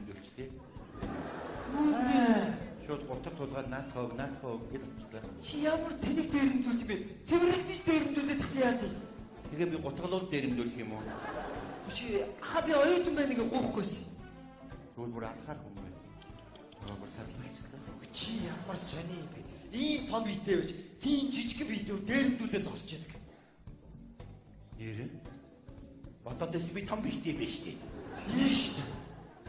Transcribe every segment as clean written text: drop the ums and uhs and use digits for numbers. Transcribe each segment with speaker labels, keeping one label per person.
Speaker 1: дөрвчтэй. Шууд гутар тулгаад наатхог гэж амслаа.
Speaker 2: Чи ямар тэнийг дээрэмдүүлд бэ? Тэрэлдэж дээрэмдүүлээд яа тий?
Speaker 1: Тэгээ би гутгалууд дээрэмдүүлэх юм уу?
Speaker 2: Чи хаби оюутан байна гэж гоохгүйсэн.
Speaker 1: Тэгвэл бүр алхаар хүн байна. Өөр сарбалчлаа.
Speaker 2: Чи ямар сони юм бэ? Ийм том биетэй байж, тийм жижиг биетэй дээрэмдүүлээд зогсож яадаг.
Speaker 1: Нэр? Бодоодээс би том биетэй биш тий.
Speaker 2: Ийш.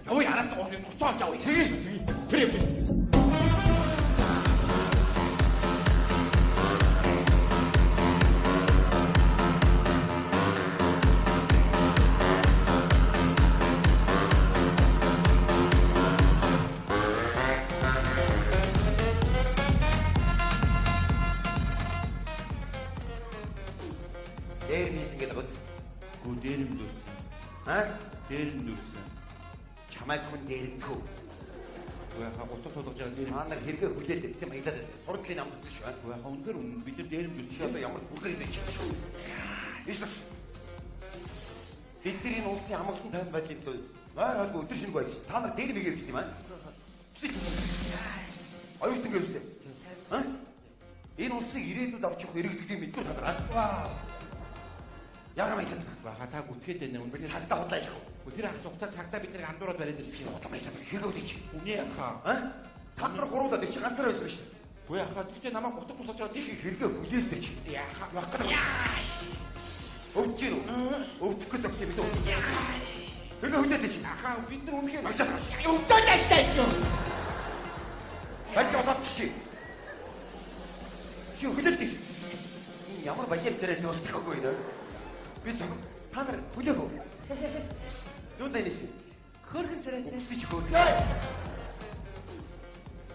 Speaker 1: Яваа яраас нь гоохны туцаалж авъя.
Speaker 2: Тэгээ. Тэр юм.
Speaker 3: Чамайг хүн дээрэмдэх.
Speaker 1: Яха гутар тулгаж байгаа дээр
Speaker 3: манай хэрэгэ хүлээд өгөх юм аялаад сургуулийн намд үзэх шүү.
Speaker 1: Яха өндөр бид нар дээрэмдүүлж
Speaker 3: одоо ямар бүрхэр юм бэ? Эсвэл бидний энэ улсын амгалан тайван байдлын төлөө хайр өдөр шинэ байж та нар дээр мэгээ гэж юм аа. Оюутан гэвчтэй. Энэ улсыг ирээдүйд авч явах иргэдлийн мэдгүй та нар. Яагаад юм бэ?
Speaker 1: Яха та гүтгээд байна өндөр
Speaker 3: цагдаа удаа их.
Speaker 1: Тэр ах сугтаа цагтаа бид нар андуураад бариад ирсэн юм.
Speaker 3: Удаа яагаад хэрэг үдэж.
Speaker 1: Үний яха.
Speaker 3: Та нар гуруулаад чи ганцаар байсан шүү дээ.
Speaker 1: Үгүй яха тэгтээ намайг гутар тулгаж байгаа тийм
Speaker 3: хэрэгэ хүлээлтэй чи.
Speaker 1: Яха
Speaker 3: явах гэдэг. Өвчнө. Өвдөхгүй зогсчих бид. Хэрэгэ хүлээлтэй чи.
Speaker 1: Аха бид нар өмнөх
Speaker 3: юм. Өвдөж аштай чи. Хачаа болчих чи. Чи хүлээлтэй. Ямар баяр зэрэг нөтгөөгүй нэ. Би зөв та нар хүлээгөө. Юунд дэнэс?
Speaker 2: Хөргөн царайтай.
Speaker 3: Үсэж хөргөн.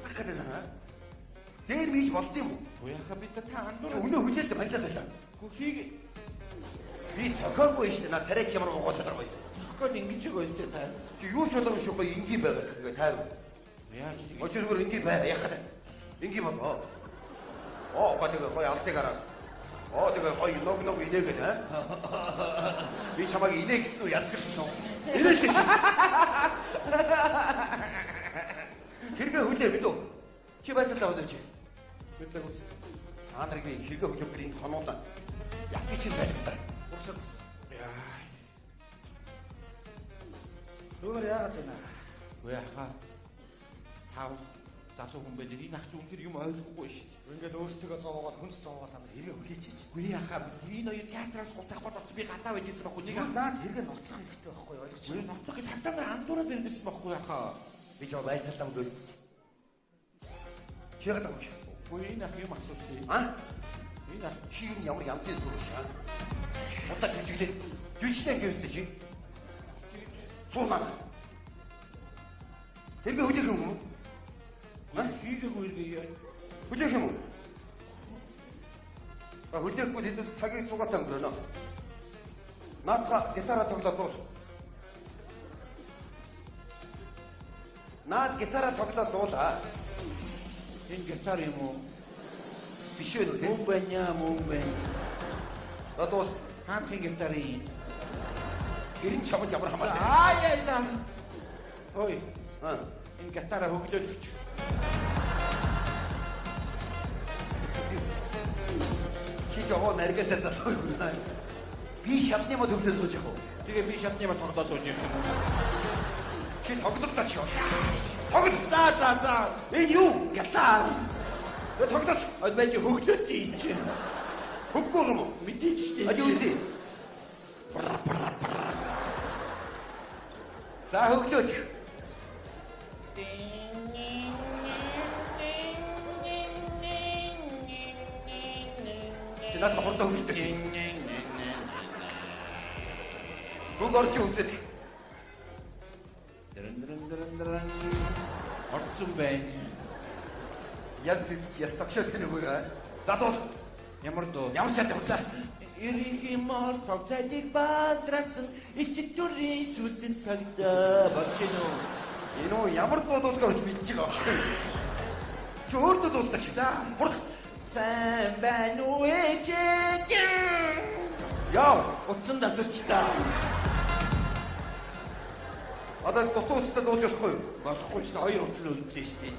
Speaker 3: Ахад наа. Дээр бийж болд юм уу?
Speaker 1: Яха бид та андуур.
Speaker 3: Өнөө хүлээлт баялаад байлаа.
Speaker 1: Гүхийг
Speaker 3: би цохоогүй шүү дээ. На царайч ямар гоолоод байгаа юм.
Speaker 1: Цохоод ингэж байгаа юм шүү дээ.
Speaker 3: Чи юу ч болоогүй шүү дээ. Ингийн байгаа гэх тайв.
Speaker 1: Яаж тийм?
Speaker 3: Очиргөр ингийн бай. Яхад. Ингийн болоо. Батэг гоё алсыг гараа. Тэгээ гоё ног инээгээд би чамайг инээ гэсэн үү ядчихсан уу? Инээ гэж. Хэрэгэ хүлээ бид үү? Чи байцаалаа үзэж. Бид л үз. Та нарыг би хэрэгэ хүлээх гэрийн тонуулаа. Ясыг чинь байлаа. Уусаа. Яа.
Speaker 2: Өөр яагаад вэ?
Speaker 1: Үгүй яха. Тав залуу хүн байж энэ ах зүг тэр юм ойлгохгүй шүү дээ.
Speaker 2: Ингээд өөрсдөө зоогоод хүнс зоогоод та нар хэрэгэ хүлээчихэж.
Speaker 1: Үгүй яха. Энэ хоёр театраас гуцахад орсон би гадаа байж ирсэн байхгүй нэг.
Speaker 2: Наад хэрэгэ нотлох хэрэгтэй байхгүй ойлгочих.
Speaker 1: Үгүй нотлох цагтаа нар андуураад ирсэн байхгүй яха.
Speaker 3: Би жоо байцаалаа мөн. Чи яагаад юм?
Speaker 1: Үгүй энэ ах юм асуусан. Энэ ах
Speaker 3: чи ямар янзын зүрх аа? Удаа жижиглээ. Жүжигчтэй гэвчтэй чи. Суунаа. Хэрэгэ хүлээх юм уу?
Speaker 1: Хийгээгүй яа.
Speaker 3: Хүлээх юм уу? Хүлээхгүй хэдүүл цагийг сугаатаа өнгөрөнө. Наадга гитараа тоглоод дуус. Наад гитараа тоглоод дуулаа.
Speaker 1: Энэ гитар юм уу?
Speaker 3: Биш үү?
Speaker 1: Мөн байна.
Speaker 3: Дуус.
Speaker 1: Хаанхын гитарын?
Speaker 3: Гэрэн чамд ямар хамаатай.
Speaker 1: Яа. Ой. Энэ гитараа хөглөөлөч.
Speaker 3: Чи жоо наргатай залуугүй наа. Би шатны мод хөвдөө сууж яах вэ?
Speaker 1: Тэгээ би шатны мод тоглоо сууж юм.
Speaker 3: Чи тоглолтоо чи.
Speaker 1: Тоглол. За.
Speaker 3: Энэ юу? Гитар. Тоглож.
Speaker 1: Байж хөглөөд юм чи.
Speaker 3: Хөггүй юм уу?
Speaker 1: Мэдээж шүү дээ.
Speaker 3: Юу вэ? За хөглөөд. Наад хордоо хөлдөж. Бүгд орж үзэх.
Speaker 1: Дрэн. Орцсон байна.
Speaker 3: Ястагшаа тэнэ бүрээ. За дуус.
Speaker 1: Ямар дуу?
Speaker 3: Ямар шат явуулаа.
Speaker 1: Ирэх мөр цогцолыг бадрасан ичтүрийн сүлдэн цагтаа багчно.
Speaker 3: Энэ ямар дуу дуулгаа гэж мэдчих аа. Чи өөртөө дуулдаг чи.
Speaker 1: За. Сайн байна уу ээжээ?
Speaker 3: Яа,
Speaker 1: утсан дасарч та.
Speaker 3: Одоо дутуустай дууж болохгүй юу?
Speaker 1: Болохгүй ч хоёр утас нь өлдөө штий.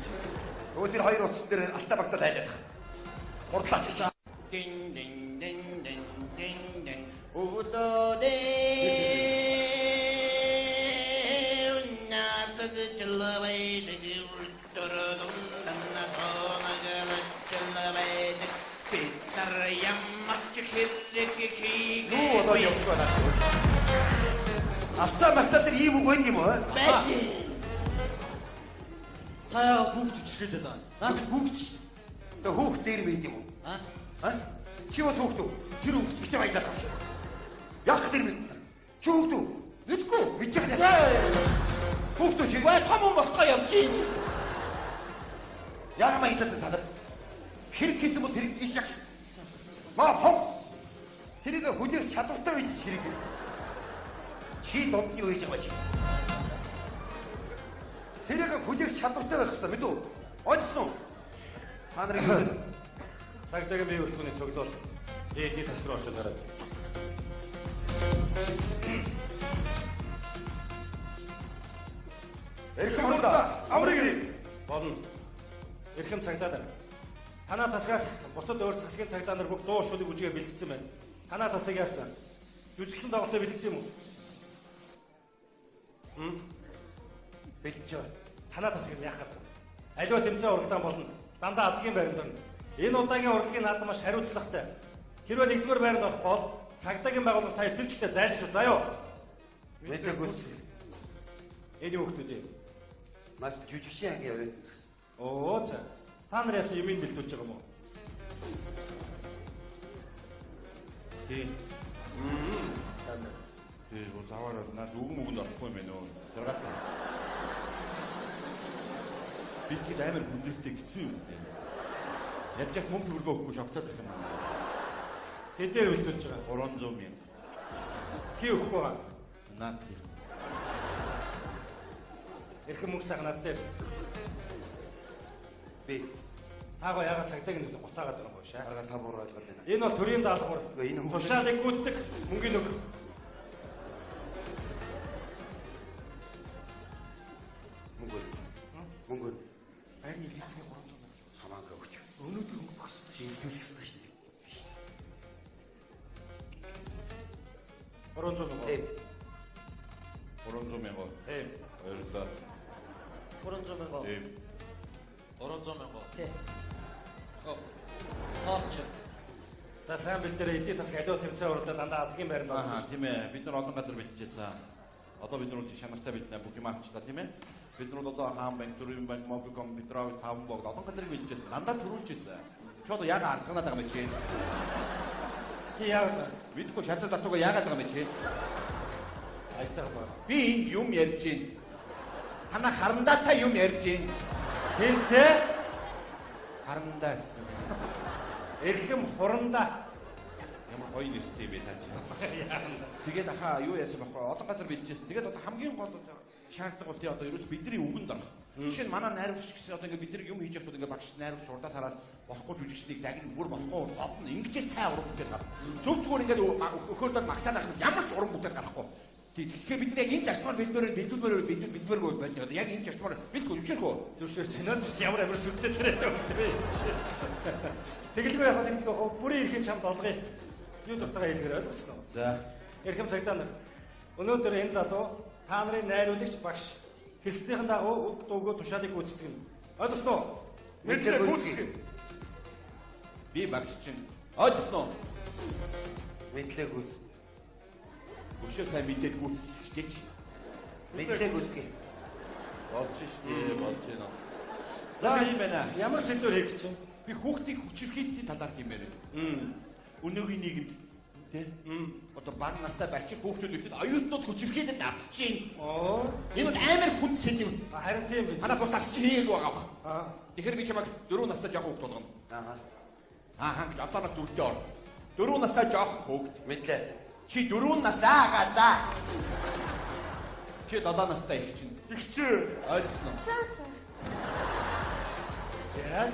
Speaker 3: Нөгөө тэр хоёр утас дээр алтаа багтаа лайлах. Гурлаач.
Speaker 1: Дин дин дин дин дин дин. Өвдөөдөө наад гэлвэй дэвүртөрөн наннасонагалчлвэй питэр ямарч хэллэг
Speaker 3: Юу одоо явж байна. Алтаа багтаа дээр ийм үг байна юм уу?
Speaker 1: Бэди.
Speaker 2: Та яагаад бүгд үчирхээд байгаа юм? Наа чи бүгд шүү.
Speaker 3: Тэ хүүхд дээр байд юм уу? А? Чи бас хүүхд үү? Тэр хүүхд битээ баялаа. Яг дээр мэд. Чи хүүхд үү? Мэдгүй. Мэдчихэж байна. Хүүхд үү чи?
Speaker 1: Бай том юм болохгүй юм чи.
Speaker 3: Яг маягтай тадад. Хэрэг хийсэн бол тэрийг иш яг. Маа хом. Тэрийг хүлээх чадвартай байж хэрэг. Чи додны үеж байгаа чи. Тэрийг хүлээх чадвартай байх хэрэгтэй мэдүү? Ойлгосон уу? Та нарын
Speaker 4: Цагдаагийн бие бүртгүүний цуглуул дээдний тас руу очиж гараад.
Speaker 3: Эрхэм хурда аврыг
Speaker 4: Болно. Эрхэм цагдаа нар. Танаа тасгаас бусад өөр тасгийн цагдаа нар бүх дуу шүлэг үжигээ бэлдсэн байна. Танаа тасыг яасан? Жүжигсэн тоглолтоо бэлдсэн юм уу?
Speaker 3: бэлж байгаа.
Speaker 4: Танаа тасыг яах вэ? Аливаа тэмцээн уралдаан болно. Дандаа адгийн байранд орно. Энэ удаагийн урлагийн наад маш хариуцлагатай. Хэрвээ нэгдүгээр байранд орох бол цагдаагийн байгууллагаас та илтгэвчтэй зайлшгүй заа юу?
Speaker 3: Мэдээгүй.
Speaker 4: Энэ юу хүмүүс үү?
Speaker 3: Маш жүжигшин анги яваад.
Speaker 4: Оо за. Та нар яасан юм бэлдүүлж байгаа юм уу?
Speaker 1: Тийм. Тийм, заваараа наад үгэн үгэнд орохгүй юм байна уу? Зэрэг. Би тийм амар хүндрэлтэй хэцүү юм байна. Яаж яг мөнгө төгрөгөө өгөхгүй шогтоод их юм.
Speaker 4: Хэдээр бэлдүүлж байгаа?
Speaker 1: 300 мянга.
Speaker 4: Хий өгөхгүй байгаа.
Speaker 1: Наад.
Speaker 4: Эрхэм мөнгө цаг над дээр.
Speaker 3: Би
Speaker 4: Таагаа ягаад цагдаагийн нүд гутаагаад байгаа юм шаа?
Speaker 3: арга та буруу ойлгоод байна.
Speaker 4: Энэ бол төрийн даалгавар.
Speaker 3: Энэ хүн-
Speaker 4: Тушаалыг гүйцэтгэх мөнгөний үг.
Speaker 3: Мөнгө.
Speaker 1: Байрны лицгийн 300 мянга.
Speaker 3: Хамаагүй өгч.
Speaker 1: Өнөөдөр мөнгө багс.
Speaker 3: Шийдвэрлэх хэрэгтэй шүү дээ.
Speaker 4: 300 мянга.
Speaker 1: 300 мянга. Баярлалаа.
Speaker 2: 300 мянга.
Speaker 1: 300 мянга.
Speaker 2: Тий. Тооч.
Speaker 4: За сайн бэлдээрээ эдийн засаг аливаа тэмцээн уралдаа дандаа адгийн байранд
Speaker 1: Аа
Speaker 4: орно.
Speaker 1: тийм ээ. Бид нар олон газар бэлтжижсэн. Одоо бид нар чанартай бэлдэнэ бүх юм авчлаа тийм ээ. Бид нар одоо хаан банк, төрийн банк, Мобиком, Петровс, таван богд олон газар бэлтжижсэн. Дандаа төрүүлжсэн. Чи одоо яг арцганаад байгаа юм чи.
Speaker 4: Чи яагаад
Speaker 1: Мэдгүй шатцад татууга яагаад байгаа юм чи.
Speaker 4: айтаа ба.
Speaker 1: Би энд юм ярьж байна. Танаа харандаа та юм ярьж байна.
Speaker 4: Тэнтэй
Speaker 1: Харандаа гэсэн.
Speaker 4: эрхэм хурандаа.
Speaker 1: Ямар гоё нэртэй бэ таа чи. Тэгээд ахаа юу яасан бэхгүй олон газар бэлжижсэн. Тэгээд одоо хамгийн гол шаардлага бол тий одоо ерөөс бидний үгэнд орох. Жишээ нь манай найруулагч гэсэн одоо ингээд бидний юм хийж явахад ингээд багш найруулагч урдаас хараад болохгүй жүжигчнийг загин бүр болохгүй зодно ингэж сайн уран бүтээл гарах. Зөв зүгээр ингээд өхөөлөд магтаад авах ямар ч уран бүтээл гарахгүй. Тэгэхээр бид яг энэ зарчмаар бидмээр байна. Яг энэ зарчмаар бидгүй зөвшөөрхөө.
Speaker 4: Зөвшөөрч байна. Ямар амар сүртэй царайтай юм бэ? Тэгэлгүй яг хэлэхдээ бүрийн эрхийн чамд олгоё. Юу дутгаа хэлгэр ойлгосноо.
Speaker 1: За.
Speaker 4: Эрхэм цагдаа нар. Өнөөдөр энэ залуу та нарын найруулагч багш хэлснийхэн дагуу үг дуугүй тушаалыг гүйцэтгэв. Ойлгосноо?
Speaker 3: Мэдлэг гүйцэтгэв.
Speaker 1: Би багш чинь ойлгосноо.
Speaker 3: Мэдлэг үз.
Speaker 1: Өшөө сайн мэдээд гүйцэтгэж.
Speaker 3: Мэдлэг үзгий.
Speaker 1: Болж штий, болж байна. За юм байна.
Speaker 4: Ямар сэдвэр хийх гэж байна?
Speaker 1: Би хүүхдийг хүчирхийллийн талаар хэмээр. Өнөөгийн нийгэмд тий одоо баг настай барьчих хүүхдүүд оюутнууд хүчирхийлэлд автчихээн.
Speaker 4: Оо,
Speaker 1: Энэ бол амар хүнд сэдв.
Speaker 4: харин тийм би.
Speaker 1: Манай бус тасч хийгээгүй байгаа.
Speaker 4: Аа,
Speaker 1: Тэгэхээр би чамайг 4 настай жоох хүүхд болгоно.
Speaker 3: Аа.
Speaker 1: Гэж одоо нас дүртэй ор. 4 настай жоох хүүхд.
Speaker 3: Мэдлээ.
Speaker 1: Чи 4 насаа газаа. Чи 7 настай их чинь.
Speaker 4: их чи.
Speaker 1: Ойлгосноо.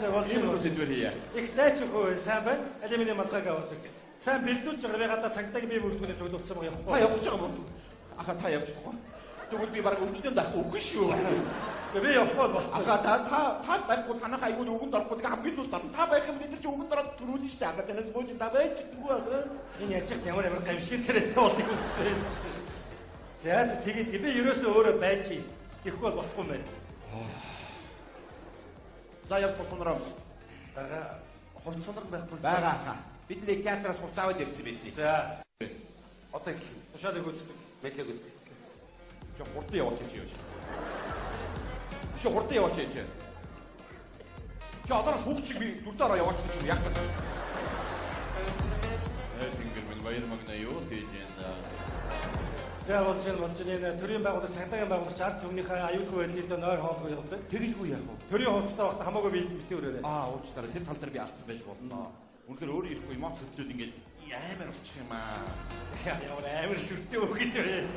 Speaker 4: За бол
Speaker 1: Энэ юу сэдвэр хийе.
Speaker 4: их тайч хөө сайн байна. Алимины малгайг авдаг. Сайн бэлдүүлж байгаа би гадаа цагдаагийн бие бүртгүүний зөвлөлдсөн байгаа юм.
Speaker 1: Та явж байгаа юм уу? Аха та явж байгаа. Тэгвэл би бараг өвчтөнд авах үгүй шүү.
Speaker 4: Би явахгүй бол.
Speaker 1: Аха та байхгүй танах айгууд өгөнд орохгүй тэгээ хамгийн сүүлд орно. Та байх юм бид нар чи өгөнд ороод төрүүлнэ шүү дээ. Аха танаас гооч та байж чаддаггүй аа.
Speaker 4: Энэ яаж ч ямар гамшигт царайтай болдгийг үзтээ. За тэгээд би ерөөсөө өөрөө байж тэгэхгүй бол болохгүй юм байна.
Speaker 1: За яв тусунараа.
Speaker 2: Дарга хувц сонор байхгүй.
Speaker 1: Бага аха. Бидний театраас хуц аваад ирсэн байсан.
Speaker 4: За
Speaker 2: Одоо их
Speaker 4: тушаалыг үздэг.
Speaker 2: бэлэг үст.
Speaker 1: Чи хурдан яваач чи юу. Чи хурдан яваач чи. Чи одоос хүүхчиг би дүрдээрээ яваач чи яг. Тэнгэр минь баяр магна юу гэж энэ.
Speaker 4: За болж энэ төрийн байгууллага цагдаагийн байгууллага 60 төвнийхээ аюулгүй байдлын нойр хоолгүй явдаг.
Speaker 1: Тэгэлгүй яах вэ?
Speaker 4: Төрийн хувцастай багт хамаагүй битээ өрөөрэй.
Speaker 1: Уучлаарай. Тэр тал дээр би алдсан байж болно. Үнэхээр өөрөө ирэхгүй эмоц хөдлөөд ингээд амар болчих юм аа.
Speaker 4: Ямар амар сүртэй өгöd вэ.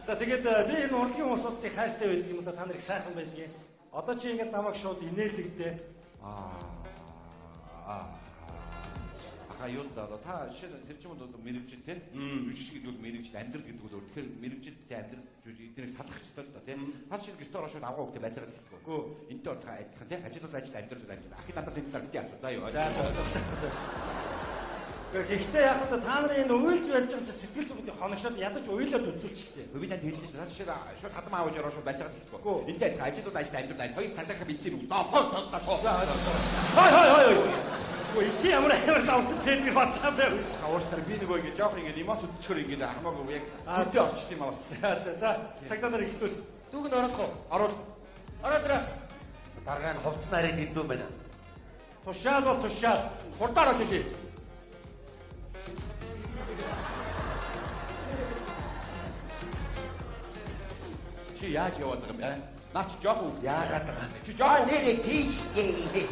Speaker 4: За тэгээд би энэ урлагийн хүмүүсийн хайртай байдаг юм да та нарыг сайхан байдгийг. Одоо чи ингээд намайг шууд инээлэгдээ. Аха
Speaker 1: юу да та шинэ тэр ч юм уу мэрэгжил те жүжигч гэдэг бол мэрэгжил амьдрал гэдэг бол тэгэхээр мэрэгжил те амьдрал эднийг салах ёстой л да те та шинэ гэртээ ороо шууд авгаа хөхтэй байцаагаад хэлдэг. Үгүй энэтэй бол та адилхан те ажил бол ажил амьдрал бол амьдрал. Ахи дандаа энэ талаар бити асуу. За юу.
Speaker 4: Гэхдээ яг та нарын энэ уйлж барьж байгаа сэтгэл зүгтний хоногшоод ядаж уйлаад үзүүлчихлээ.
Speaker 1: Би танд хэлсэн чинь шууд хадам аавж ороо шууд байцаагаад хэлдэг. Энэтэй ажил бол ажил амьдрал хоёр цагдаа бицээр доохон цогцоо. Хой.
Speaker 4: Ой чи ямар давсан пэдгэр бацаа байв.
Speaker 1: Хаваарсаар би нөгөө ингэ жоох ингэ эмоц өдчихөр ингэ хамаагүй яг үдээ орчт юм аваас.
Speaker 4: За цагдаа нар ихлүүл.
Speaker 2: Дүүг нь орохгүй. Ороод ирээ. Дарга нь хувцс нарыг гиндүүн байна.
Speaker 4: Тушаал бол тушаал.
Speaker 1: Хурдаар очиж. Чи яаж яваад байгаа юм бэ? Наач жоох уу?
Speaker 2: Яагаад байгаа юм бэ?
Speaker 1: Чи жоох
Speaker 2: нэрээ тийштэй.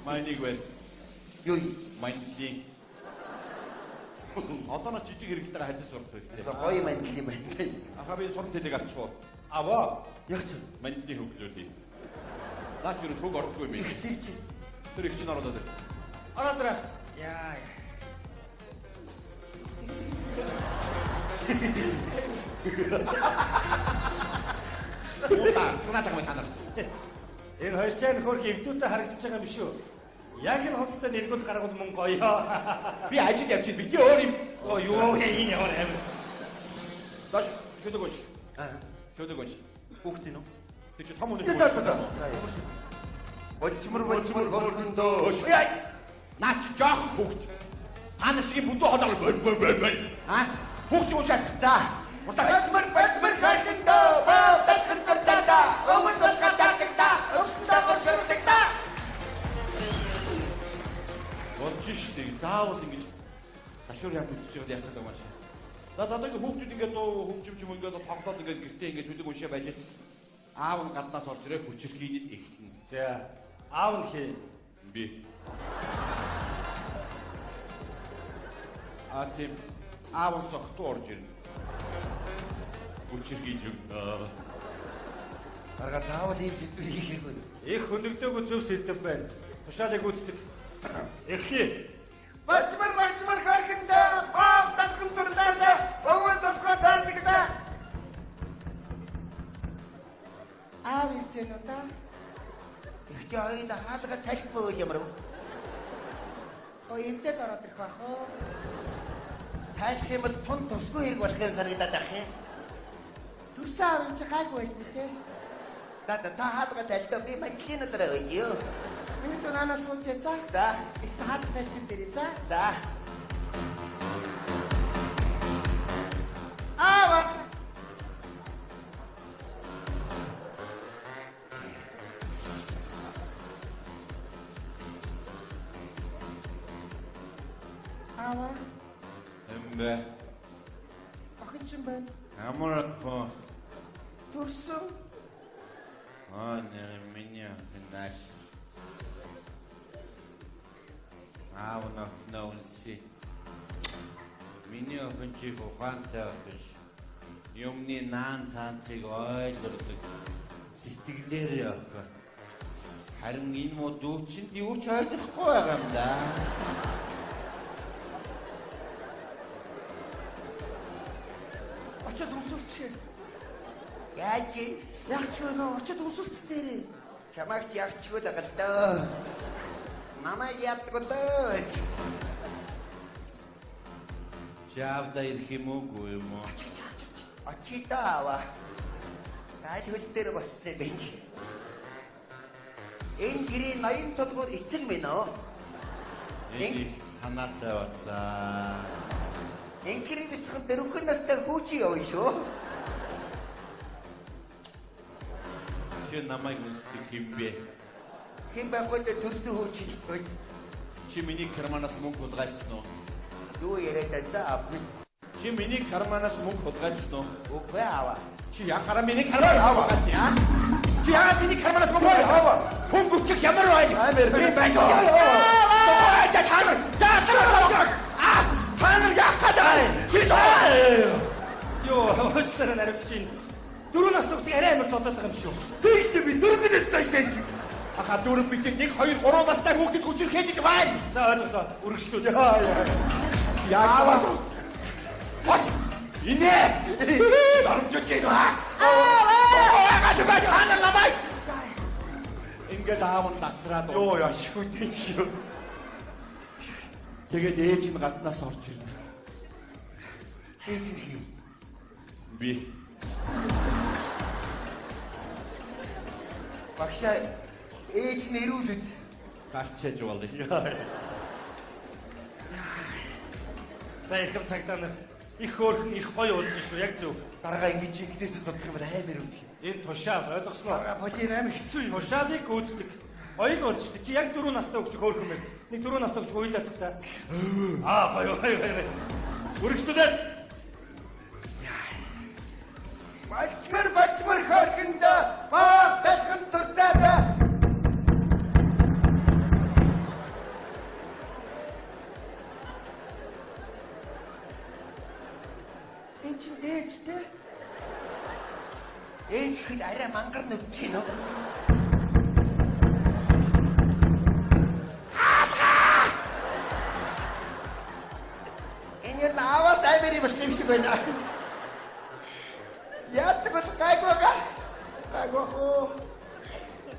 Speaker 1: Майныг вэ?
Speaker 2: Юу?
Speaker 1: Майныг. Одоо ч жижиг хэрэгтэйгээ харьцаж сурах хэрэгтэй.
Speaker 2: Гоё мандил юм байна.
Speaker 1: Аха би суран тэлэг авчихв.
Speaker 4: Аваа.
Speaker 2: Яг ч
Speaker 1: Мандилын хөглөөдий. Наач юу хөг ордгүй юм.
Speaker 2: их тэр чи.
Speaker 1: Тэр их чинь ороод ирээ.
Speaker 2: Ороод ирээ. Яа.
Speaker 1: Уута цанаатай юм танаар.
Speaker 4: Энэ хоёр чайн хөрх эвдүүтэй харагдаж байгаа юм биш үү? Яг энэ хувцастай нэргүүл гаргуул мөн гоё.
Speaker 1: Би ажил явж би тий өөр юм.
Speaker 4: Юу энэ ямар амир.
Speaker 1: Даш хөдөг.
Speaker 2: Хүүхдийн үү?
Speaker 1: Тэг чи том үнэ.
Speaker 2: Болчмор хөрдөндөө.
Speaker 1: Яа. Наач жоох хүүхд. Ана шиг бүдүү хоолой бой. Хүүхд уушаад. За.
Speaker 2: Болчмор хөрдөндөө. Бэлгэндээ. Өмөр болчихдаа. Өксөндөө горшордогдаа.
Speaker 1: Болж штий. Заавал ингэж ташуур яах гэж байгаа яах гэдэг юм шиг. За одоо ингэ хүүхдүүд ингэ хөвчмч юм ингэ тоглоод ингэ гэртээ ингэ шүлэг уншаа байж аав нь гаднаас орж ирээ хүчирхийд эхэлнэ.
Speaker 4: За аав нь хээ.
Speaker 1: Би. Тийм аав нь согтуу орж ирнэ. Хүчирхийд юм.
Speaker 2: Дарга заавал ийм сэтгэл хийхгүй.
Speaker 4: Их хөнөгдөөгүй зөв сэдв байна. Тушаалыг үздэг. Эхлэе.
Speaker 2: Болчмор хөрдөндөө. Тасгамтурлаа. Өмөр тасгамтурлаа. Аав ирсэн үү та? Ихтэй хоёрын хаалга талбай ямар вэ? Эмдээд ороод ирэх байх уу? Тайлх юм бол тун тусгүй хэрэг болохын санагдаад ах юм. Төрсөн аав чи гайгүй байж бүтээ. Та хаалга талбай би мандлын өдрөө өгье. Минь тонанаас сууч за. За. Их хаалга талчин дээр за. За. Аав. Ава.
Speaker 1: Эмбэ.
Speaker 2: Охин чинь байна.
Speaker 1: Амар по.
Speaker 2: Төрсөн.
Speaker 1: Не меня наш. Аавна нөөнси. Миний охинчиг ухаантай биш. Юмны наан цаанчиг ойлгодог. Сэтгэлээр явах. Харин энэ модуучинд юу ч ойлгохгүй байгаа юм да.
Speaker 2: Очоод өмсөлчих. Яаж ягч өнөө очоод өмсөлцдээ. Чамайг ягчгүй л даа. Намайг яадаг даа.
Speaker 1: Жавда ирэх юм уу юм уу?
Speaker 2: Очиж таава. Яаж хөл дээр босцээ бэ? Энэ гэрийн 80 толгоор эцэг минь оо.
Speaker 1: Энийг санаатай бацаа.
Speaker 2: Энэ гэрийн бицхэн дөрвөн настай хүүчи явна шүү.
Speaker 1: Чи намайг үнсдэг юм бэ?
Speaker 2: Хэн байхгүй дээ төрсөн хүүчи.
Speaker 1: Чи миний карманаас мөнгө хулгайлсан уу?
Speaker 2: Юу яриад байгаа даа.
Speaker 1: Чи миний карманаас мөнгө хулгайлсан уу?
Speaker 2: Үгүй аваа.
Speaker 1: Чи яхаараа миний карманаас аваа. Чи яагаад миний карманаас мөнгө аваа? Хүн бүчих ямар бай?
Speaker 2: Амар
Speaker 1: байна. За хамар. Хамар яхаа. Чи
Speaker 4: Йоо, хөөчлөрөө наривч чинь. 4 настай хүүхдийг арай амар зодоод байгаа юм шүү.
Speaker 1: Тийш дээ би 4 настай шүү дээ. Аха 4 бид 1 2 3 настай хүүхэд хүчрэх гэж байна.
Speaker 4: За ойлголоо. Үргэлжлүүд.
Speaker 1: Яа. What? Инэ. Дарамжиж байна. Аа намайг. Ингээд аав нь насраад. Йоо яшгүй тийш. Тэгээд ээж нь гаднаас орж ирнэ.
Speaker 2: Ээж нь
Speaker 1: би
Speaker 2: багшаа ээж нь ирүүл үз.
Speaker 1: гарчээж болъё.
Speaker 4: За ихэм цагдаа нар их хөөрхөн их гоё болж шүү. Яг зөв.
Speaker 2: Дараагаа ингэж инкнээс зодох юм бол амар үгүй.
Speaker 4: Энэ тушаал ойлгосноо.
Speaker 2: Дараагаа полин амар хэцүү юм.
Speaker 4: Тушаалыг гүйцэтгэг. Ойл болж шүү. Чи яг 4 настай хүүхд хөөрхөн байна. Нэг 4 настай хүүхд уйлаад та. Гоё. Үргэлжлүүлээд.
Speaker 2: Бачмар харкинда маа тасган туртаа. Энд чинь ээжтэй. Ээж хэд арай мангар нүдж гинөө. Энэ наавас аймери бэлтэн шиг байна. Яадаг бол гайгоо.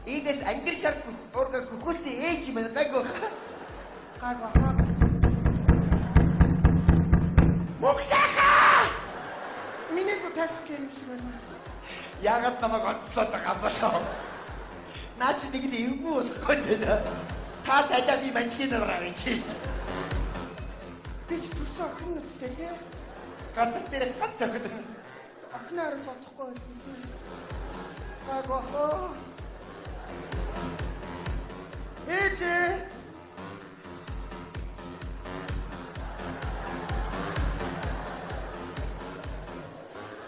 Speaker 2: Ийгээс ангир шар урга гөхөстэй ээж юм байна гайгоо. Моксаха! Миний гутас кэмшгүй. Яагаад намайг онцлоод байгаа юм бошоо? Наач нэг л эвгүй усахгүй дээ. Та тадаа би манчинаар гарч ирсэн. Би ч төрсөн охин нүцтэй тий. Гадар дээр гац зогд. Ахнаар содохгүй. Гайгоо. Ээж!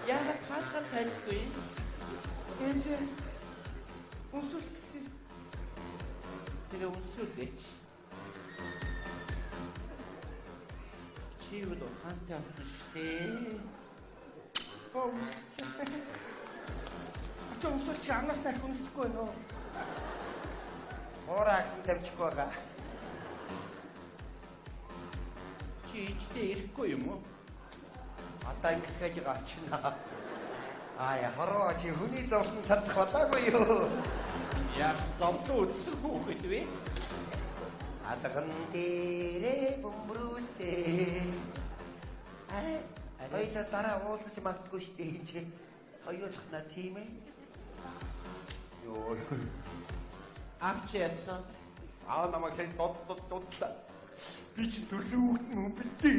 Speaker 2: Яагаад хаалхан таахгүй? Ээж! Унсуул гэсэн. Тэр унсуул ээж. Чи юу ухаантай авчихжээ? Ачаа унсуул чи амнаас нарх унсдаггүй нөө. Ораа гэсэн тавьчихгүй байгаа.
Speaker 1: Чи ичтэй ирэхгүй юм уу?
Speaker 2: Одоо ингэж гэж гачна. Хараа чи хүний зовлон сардах болоогүй юу?
Speaker 1: Яс зовлон үзсэн хүүхэд вэ?
Speaker 2: Адган дээрээ бөмбөрөөсэй. Хоёул дараа уулзаж магадгүй шүү дээ энэ. Хоёулах на тийм ээ. Йоо.
Speaker 1: Авчээсэн.
Speaker 3: намайг сайн доддлаа. Би ч төлөв хүүхэд юм бэлдээ.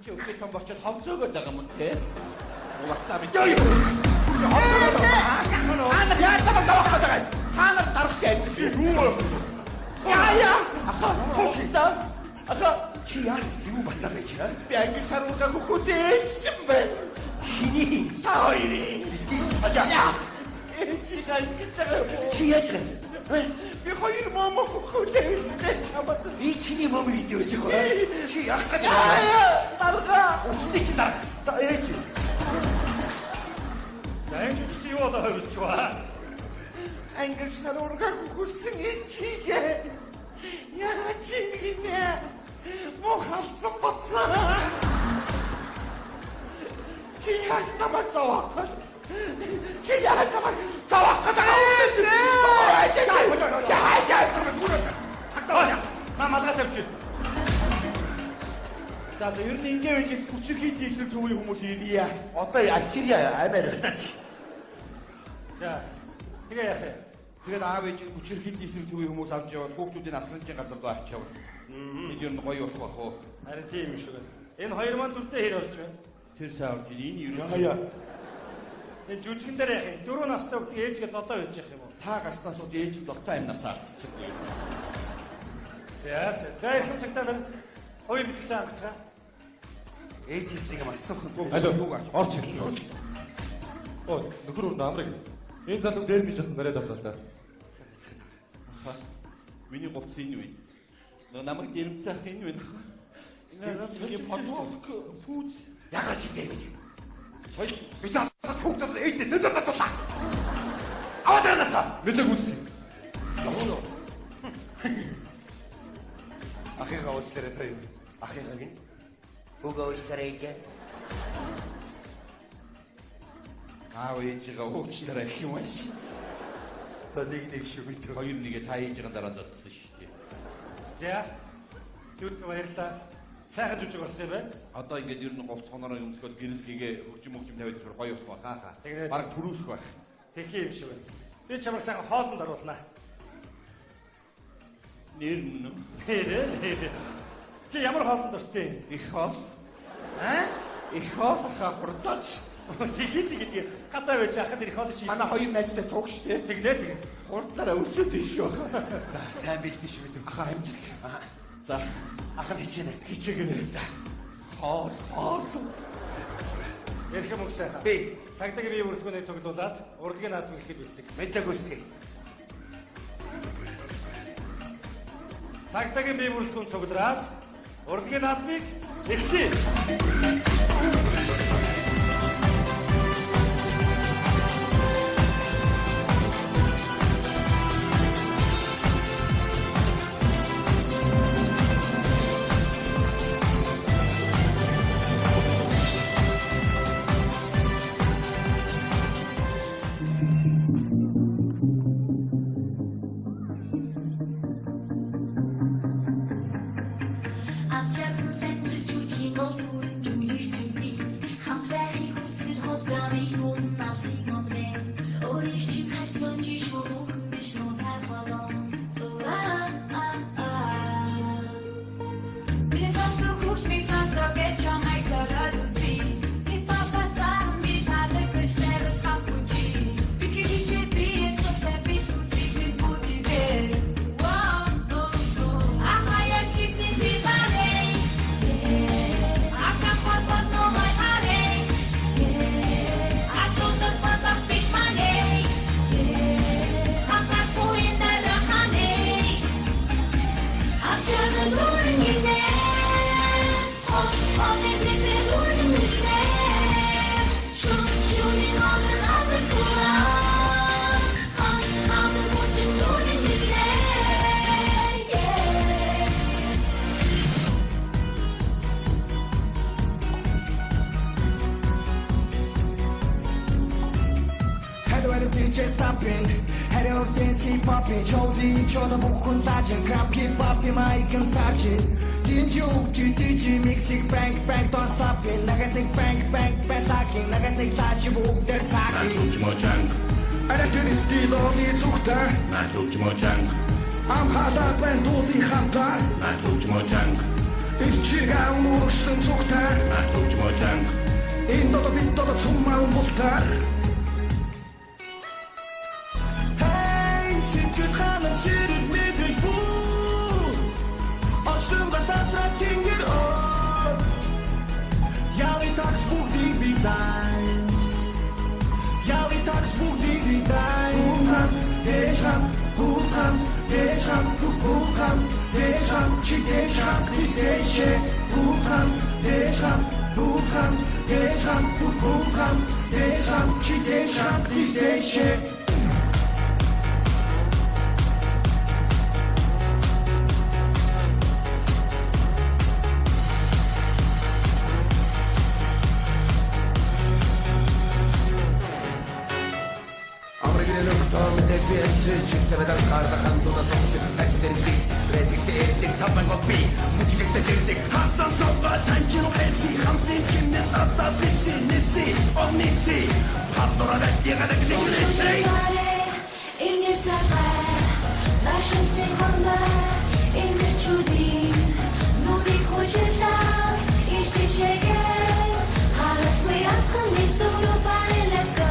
Speaker 1: Чи өөхөд том болчиход хонцоогоод байгаа юм те. Угацаа би. Хаана яатаа тавах гэдэг. Хаана дарах чи айц би. Яа. Аха.
Speaker 3: Чи яас юу батлаа бэ чи?
Speaker 1: Би англи саруулга хөхөөсэй чим бэ.
Speaker 3: Хиний
Speaker 1: Таори.
Speaker 3: яа.
Speaker 1: Чи гайхчихсан.
Speaker 3: Чи яаж вэ?
Speaker 1: Би хоёр мама хөхөөсэй чамд.
Speaker 3: Би чиний мам идэж байгаа. Чи яах гэж
Speaker 1: Дарга.
Speaker 3: Усны чи дараа. За ээж.
Speaker 4: Энд чи юу болоо хөвч ба.
Speaker 1: Англи саруулга хөхөөсөн чигээ. Яа чи гинэ. Мохалцсан бацаа.
Speaker 3: Чи яаж намайг зовоох? Чи яаж намайг зовоох гэдэг
Speaker 4: Малгай тавьчих.
Speaker 1: За ер нь ингэ байж хүчирхий дийсэл төвийн хүмүүс ирье.
Speaker 3: Одоо ачирья амир.
Speaker 4: За. Тэгээ яах вэ?
Speaker 1: Тэгээд аав ээж хүчирхий дийсэл төвийн хүмүүс авч яваад хүүхдүүдийн асралжийн газар руу авч явна. Энд ер нь гоё болох бах уу?
Speaker 4: Харин тийм юм шиг байна. Энэ хоёр маань дүртэй хэр болж байна?
Speaker 1: Тэр сайн болж энэ ер нь
Speaker 4: Энэ жүжигэн дээр яах юм? 4 настай хүүхд ээжгээ зодоо байж явах юм уу?
Speaker 1: та гарснаас уу ээж золтой амнасаа алдчихсан.
Speaker 4: За их цагтаа нар хоёр битгтэй хангацгаа.
Speaker 3: Ээжийг марцсан хүн.
Speaker 5: Алло, орч ирлээ. Оо, нөхөр өрн амрыг. Энэ залуу дээр бич нараад авлаа л да.
Speaker 1: Миний говц энэ үе. Намайг дэрэмцэх энэ үе. Энэ подвох фуд
Speaker 3: Ягаад чи дээр бич? Сойч би та хүүхдүүд ээжтэй дэдэ татуулаа. Аваад надаа.
Speaker 5: Нэлээд үзтий.
Speaker 3: Ахигаа уучлаарай таа юу? Ахигаа гин.
Speaker 2: Угаа уучлаарай ээж.
Speaker 1: аав ээжигээ уучлаарай гэх юм ааш.
Speaker 3: За нэг шиг үйтэй.
Speaker 1: Хоёр нэгэ та ээжигээ дараад одсон шүү дээ.
Speaker 4: За. Зүрх баярлаа. Сайхан жүжиг болсон юм байна.
Speaker 1: Одоо ингээд ер нь говц хонороо өмсгөл гэрэл гээгээ хөгжим тавьж зүгээр гоё болох баа хаа.
Speaker 4: Тэгээд
Speaker 1: баг төрүүлэх байх.
Speaker 4: Тэхий юм шиг байна. Би чамайг сайхан хоолнд оруулнаа.
Speaker 1: Нэр нь
Speaker 4: Нэр. Чи ямар хоолнд ортой?
Speaker 1: их хоол. Их хоол хурдаач.
Speaker 4: Тэгээ гадаа байж хахад ирэх хоол чи.
Speaker 1: Манай хоёр найзтай цуг штэ.
Speaker 4: Тэгээ.
Speaker 1: Хурдлаараа өсөд иш байх.
Speaker 3: За сайн бэлдэж шүү дээ.
Speaker 1: Ахаа амжилт. За
Speaker 3: Ах нь хичээнэ.
Speaker 1: хичээгэнэ. За хоол.
Speaker 4: Ярих юм уу сайхан?
Speaker 3: Би
Speaker 4: Цагдаагийн бие бүрэлдэхүүнийг цуглуулад урлагийн наадмыг хэлэхэд бэлддэг.
Speaker 3: мэдлэг үсгэй.
Speaker 4: Цагдаагийн бие бүрэлдэхүүн цуглараад урлагийн наадмыг эхлэе.
Speaker 3: Lufthavn, det blir skifte ved den karda kan du da som sin pekse deres bil. Reddik det ettik, tappen går bi. Mutsjekk det sildik, tatsan toppa, tanken og elsi. Hamtin kinnen atta bissi, nissi og nissi. Hattora vetti, reddik det nissi.
Speaker 6: Ingir taqa, lashin se khorma, ingir chudin. Nuri khujillar, ishti shegel. Haraf we atkham niftu rubani, let's go.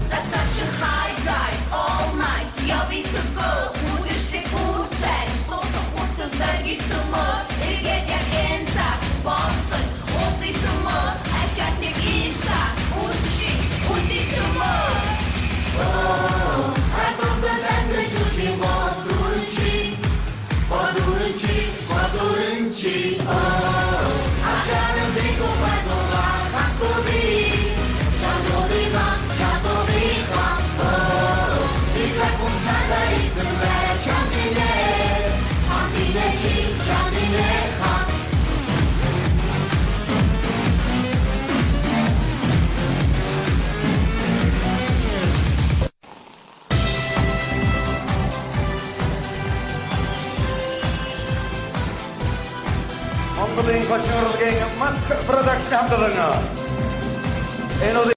Speaker 6: Zatashin high guys, all night, yabi to go. Udishlik urtech, tosa kurtul dergi tumor. Irget yak entak, bantın, oti tumor. Erkatnik insak, uti tumor. Oh, hatırdan rücuci, vadurunci, oh. Aşarım digo, vadura, hakuri. Çadorivan, oh. İta kumtada itimle, çamine. Hamdine çin, çamine, ham.
Speaker 3: Монголын хошигролгийн Маск продакшн хамтлагаа энэ